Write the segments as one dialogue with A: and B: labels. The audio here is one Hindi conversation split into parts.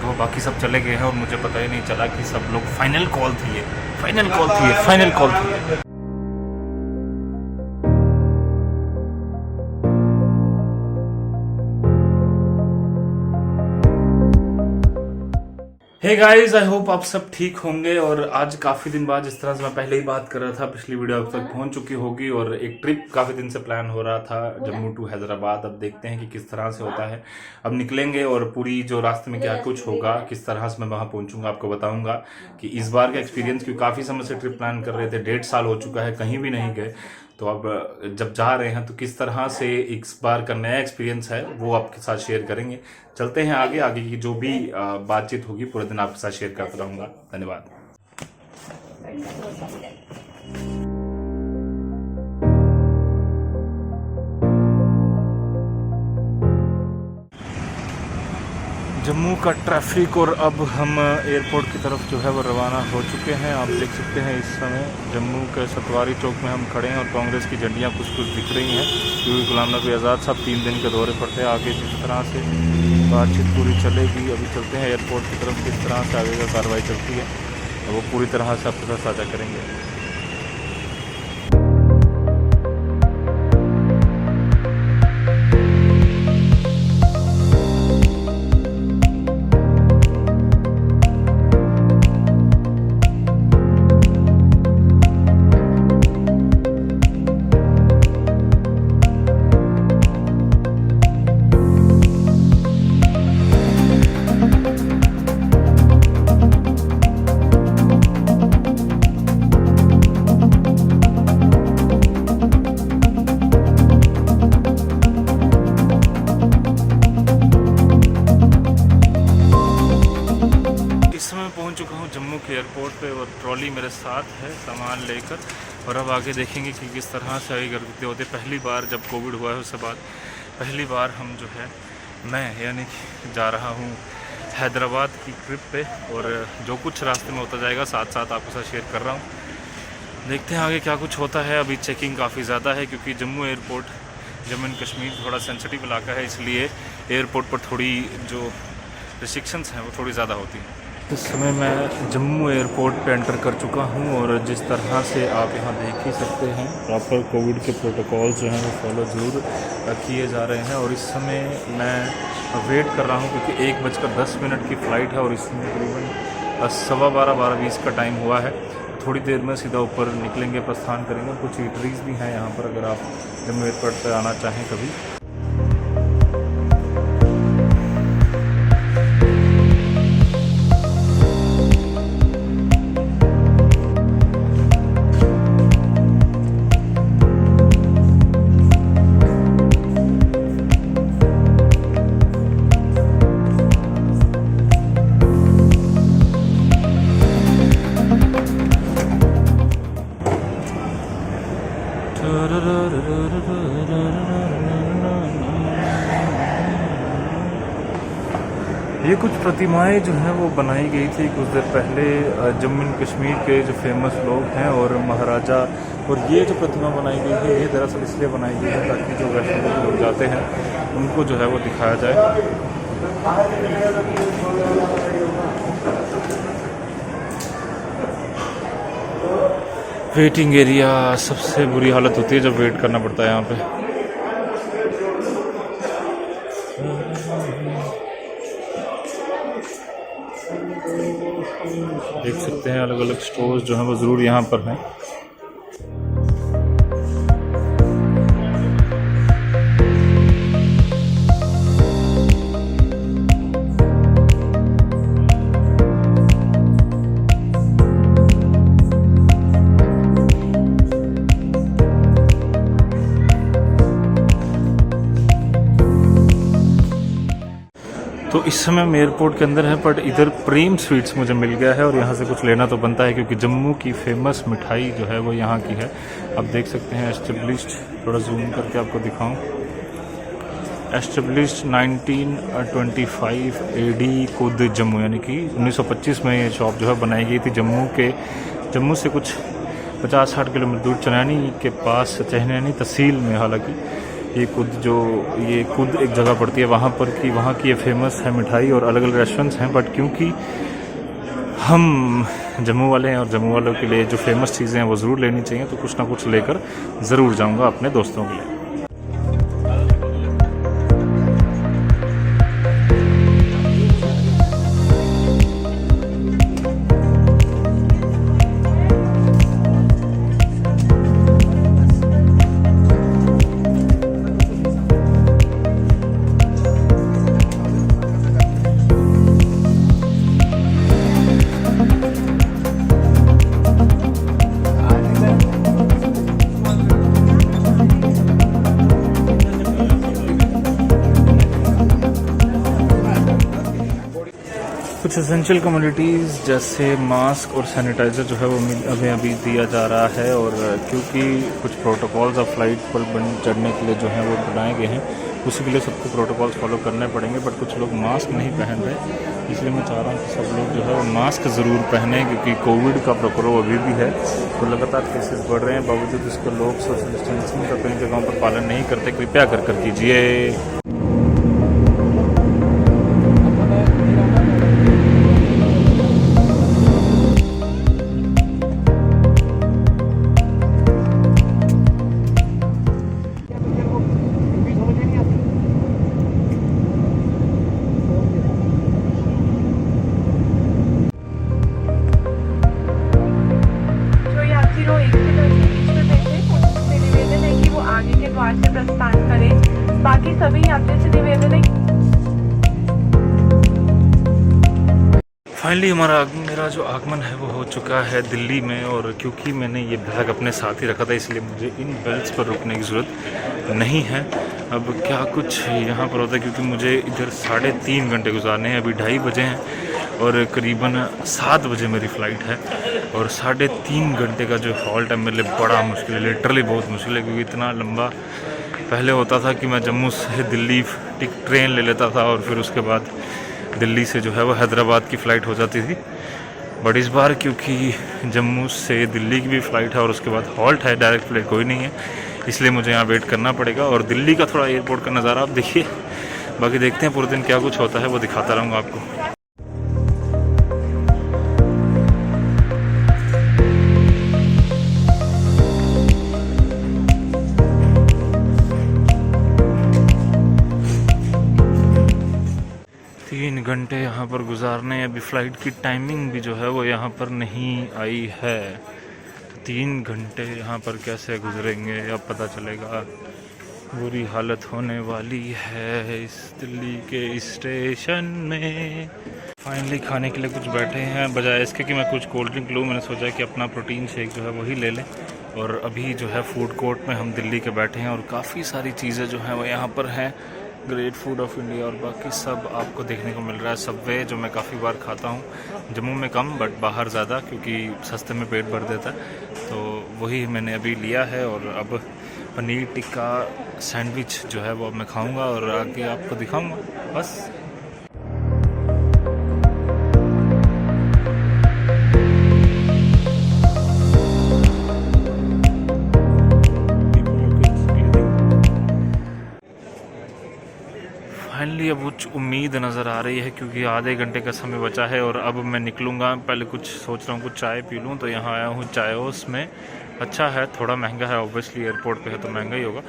A: तो बाकी सब चले गए हैं और मुझे पता ही नहीं चला कि सब लोग फाइनल कॉल थी ये, फाइनल कॉल थी ये, फाइनल कॉल थी ये। हे गाइस, आई होप आप सब ठीक होंगे। और आज काफ़ी दिन बाद, जिस तरह से मैं पहले ही बात कर रहा था, पिछली वीडियो अब तक पहुंच चुकी होगी और एक ट्रिप काफ़ी दिन से प्लान हो रहा था जम्मू टू हैदराबाद। अब देखते हैं कि किस तरह से होता है। अब निकलेंगे और पूरी जो रास्ते में क्या कुछ होगा, किस तरह से मैं वहां पहुंचूंगा, आपको बताऊंगा कि इस बार का एक्सपीरियंस, क्योंकि काफ़ी समय से ट्रिप प्लान कर रहे थे, 1.5 साल हो चुका है, कहीं भी नहीं गए। तो अब जब जा रहे हैं तो किस तरह से इस बार का नया एक्सपीरियंस है वो आपके साथ शेयर करेंगे। चलते हैं आगे। आगे की जो भी बातचीत होगी पूरे दिन आपके साथ शेयर करता रहूँगा। धन्यवाद। जम्मू का ट्रैफिक, और अब हम एयरपोर्ट की तरफ जो है वो रवाना हो चुके हैं। आप देख सकते हैं इस समय जम्मू के सतवारी चौक में हम खड़े हैं और कांग्रेस की झंडियाँ कुछ कुछ दिख रही हैं, क्योंकि गुलाम नबी आज़ाद साहब 3 दिन के दौरे पर थे। आगे जिस तरह से बातचीत पूरी चलेगी, अभी चलते हैं एयरपोर्ट की तरफ, किस तरह से आगे का कार्रवाई चलती है वो पूरी तरह से आपके साथ साझा करेंगे। पहुंच चुका हूं जम्मू के एयरपोर्ट पे और ट्रॉली मेरे साथ है सामान लेकर। और अब आगे देखेंगे कि किस तरह से आगे करते होते। पहली बार जब कोविड हुआ है उसके बाद पहली बार हम जो है मैं यानी कि जा रहा हूं हैदराबाद की ट्रिप पे, और जो कुछ रास्ते में होता जाएगा साथ साथ आपके साथ शेयर कर रहा हूँ। देखते हैं आगे क्या कुछ होता है। अभी चेकिंग काफ़ी ज़्यादा है क्योंकि जम्मू एयरपोर्ट, जम्मू एंड कश्मीर थोड़ा सेंसिटिव इलाका है, इसलिए एयरपोर्ट पर थोड़ी जो रिस्ट्रिक्शंस हैं वो थोड़ी ज़्यादा होती हैं। इस समय मैं जम्मू एयरपोर्ट पे एंटर कर चुका हूं और जिस तरह से आप यहां देख ही सकते हैं, प्रॉपर कोविड के प्रोटोकॉल जो हैं वो फॉलो ज़रूर किए जा रहे हैं। और इस समय मैं वेट कर रहा हूं क्योंकि 1:10 की फ़्लाइट है और इस समय तकरीबन 12:15 का टाइम हुआ है। थोड़ी देर में सीधा ऊपर निकलेंगे, प्रस्थान करेंगे। कुछ ईटरीज़ भी हैं यहाँ पर अगर आप जम्मू एयरपोर्ट पर आना चाहें कभी। ये कुछ प्रतिमाएं जो हैं वो बनाई गई थी कुछ देर पहले जम्मू एंड कश्मीर के जो फेमस लोग हैं और महाराजा। और ये जो प्रतिमा बनाई गई है ये दरअसल इसलिए बनाई गई है ताकि जो वैष्णो देवी लोग जाते हैं उनको जो है वो दिखाया जाए। वेटिंग एरिया, सबसे बुरी हालत होती है जब वेट करना पड़ता है यहाँ पे। देख सकते हैं अलग अलग स्टोर्स जो हैं वो ज़रूर यहाँ पर हैं। तो इस समय हम एयरपोर्ट के अंदर है, बट इधर प्रेम स्वीट्स मुझे मिल गया है और यहाँ से कुछ लेना तो बनता है क्योंकि जम्मू की फेमस मिठाई जो है वो यहाँ की है। आप देख सकते हैं एस्टेब्लिश्ड, थोड़ा जूम करके आपको दिखाऊं, एस्टेब्लिश्ड 1925 AD खुद जम्मू, यानी कि 1925 में ये शॉप जो है बनाई गई थी जम्मू से कुछ 50-60 किलोमीटर दूर चनैनी के पास, चनैनी तहसील में हालांकि ये खुद एक जगह पड़ती है वहाँ पर कि वहाँ की ये फेमस है मिठाई और अलग अलग रेस्टोरेंट्स हैं, बट क्योंकि हम जम्मू वाले हैं और जम्मू वालों के लिए जो फेमस चीज़ें हैं वो ज़रूर लेनी चाहिए, तो कुछ ना कुछ लेकर ज़रूर जाऊँगा अपने दोस्तों के लिए। कुछ एसेंशियल कमोडिटीज़ जैसे मास्क और सैनिटाइज़र जो है वो हमें अभी दिया जा रहा है, और क्योंकि कुछ प्रोटोकॉल्स अब फ्लाइट पर चढ़ने के लिए जो हैं वो बनाए गए हैं, उसी के लिए सबको प्रोटोकॉल्स फॉलो करने पड़ेंगे। बट कुछ लोग मास्क नहीं पहन रहे, इसलिए मैं चाह रहा हूँ कि सब लोग जो है वो मास्क ज़रूर पहनें, क्योंकि कोविड का प्रकोप अभी भी है, तो लगातार केसेस बढ़ रहे हैं। बावजूद इसके लोग सोशल डिस्टेंसिंग का कई जगहों पर पालन नहीं करते। कृपया कर कीजिए।
B: से प्रस्थान करें। बाकी सभी यात्रियों से निवेदन है।
A: फाइनली मेरा जो आगमन है वो हो चुका है दिल्ली में, और क्योंकि मैंने ये बैग अपने साथ ही रखा था इसलिए मुझे इन बेल्ट्स पर रुकने की ज़रूरत नहीं है। अब क्या कुछ यहाँ पर होता है, क्योंकि मुझे इधर 3.5 घंटे गुजारने हैं। अभी 2:30 बजे हैं और करीबन 7 बजे मेरी फ़्लाइट है, और 3.5 घंटे का जो हॉल्ट है मेरे लिए बड़ा मुश्किल है, लिटरली बहुत मुश्किल है। क्योंकि इतना लंबा पहले होता था कि मैं जम्मू से दिल्ली ट्रेन ले लेता था और फिर उसके बाद दिल्ली से जो है वो हैदराबाद की फ़्लाइट हो जाती थी। बट इस बार क्योंकि जम्मू से दिल्ली की भी फ़्लाइट है और उसके बाद हॉल्ट है, डायरेक्ट फ़्लाइट कोई नहीं है, इसलिए मुझे यहाँ वेट करना पड़ेगा। और दिल्ली का थोड़ा एयरपोर्ट का नज़ारा आप देखिए। बाकी देखते हैं पूरे दिन क्या कुछ होता है, वो दिखाता रहूँगा आपको। तीन घंटे यहाँ पर गुजारने, अभी फ़्लाइट की टाइमिंग भी जो है वो यहाँ पर नहीं आई है। 3 घंटे यहाँ पर कैसे गुजरेंगे अब पता चलेगा। बुरी हालत होने वाली है इस दिल्ली के स्टेशन में। फाइनली खाने के लिए कुछ बैठे हैं, बजाय इसके कि मैं कुछ कोल्ड ड्रिंक लूँ, मैंने सोचा कि अपना प्रोटीन शेक जो है वही ले लें। और अभी जो है फूड कोर्ट में हम दिल्ली के बैठे हैं, और काफ़ी सारी चीज़ें जो हैं वो यहाँ पर हैं। ग्रेट फूड ऑफ इंडिया और बाकी सब आपको देखने को मिल रहा है। सबवे जो मैं काफ़ी बार खाता हूँ, जम्मू में कम बट बाहर ज़्यादा, क्योंकि सस्ते में पेट भर देता है, तो वही मैंने अभी लिया है। और अब पनीर टिक्का सैंडविच जो है वो अब मैं खाऊंगा और आगे आपको दिखाऊंगा बस। फाइनली अब कुछ उम्मीद नज़र आ रही है, क्योंकि आधे घंटे का समय बचा है और अब मैं निकलूँगा। पहले कुछ सोच रहा हूँ कुछ चाय पी लूँ, तो यहाँ आया हूँ चायोस में। अच्छा है, थोड़ा महंगा है, ऑब्वियसली एयरपोर्ट पे है तो महंगा ही होगा।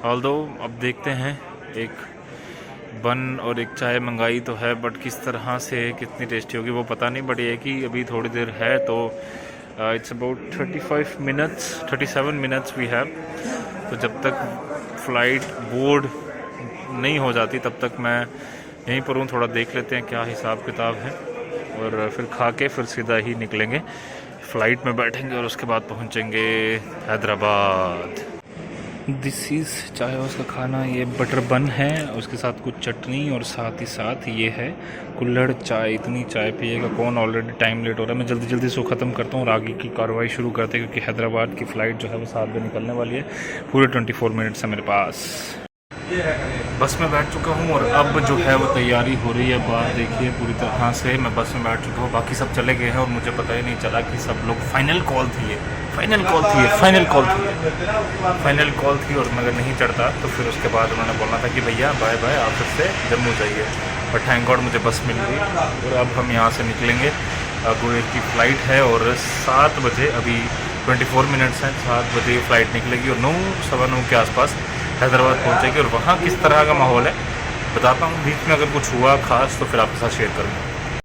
A: ऑल्दो अब देखते हैं, एक बन और एक चाय मंगाई तो है, बट किस तरह से कितनी टेस्टी होगी वो पता नहीं। बट ये कि अभी थोड़ी देर है, तो it's about 37 minutes we have. तो जब तक फ़्लाइट बोर्ड नहीं हो जाती तब तक मैं यहीं पर हूँ। थोड़ा देख लेते हैं क्या हिसाब किताब है, और फिर खा के फिर सीधा ही निकलेंगे, फ़्लाइट में बैठेंगे और उसके बाद पहुँचेंगे हैदराबाद। दिस इज़ चाय हाउस का खाना। ये बटर बन है, उसके साथ कुछ चटनी, और साथ ही साथ ये है कुल्हड़ चाय। इतनी चाय पिएगा कौन, ऑलरेडी टाइम लेट हो रहा है। मैं जल्दी जल्दी से ख़त्म करता हूँ और आगे की कार्रवाई शुरू करते हैं, क्योंकि हैदराबाद की फ़्लाइट जो है वो 7 बजे निकलने वाली है। पूरे 24 मिनट्स है मेरे पास। बस में बैठ चुका हूँ और अब जो है वो तैयारी हो रही है। बाहर देखिए पूरी तरह से मैं बस में बैठ चुका हूँ, बाकी सब चले गए हैं और मुझे पता ही नहीं चला कि सब लोग फाइनल कॉल थी ये, फाइनल कॉल थी ये, फाइनल कॉल थी ये, फाइनल कॉल थी। और मगर नहीं चढ़ता तो फिर उसके बाद उन्होंने बोलना था कि भैया बाय बाय, आप फिर से जम्मू जाइए। पर थैंक गॉड मुझे बस मिल गई और अब हम यहाँ से निकलेंगे। गो एयर की फ़्लाइट है और 7 बजे, अभी 24 मिनट्स हैं, 7 बजे फ़्लाइट निकलेगी और 9 सवा 9 के आसपास हैदराबाद पहुंचेगी। और वहाँ किस तरह का माहौल है बताता हूँ, बीच में अगर कुछ हुआ खास तो फिर आपके साथ शेयर करूँगा।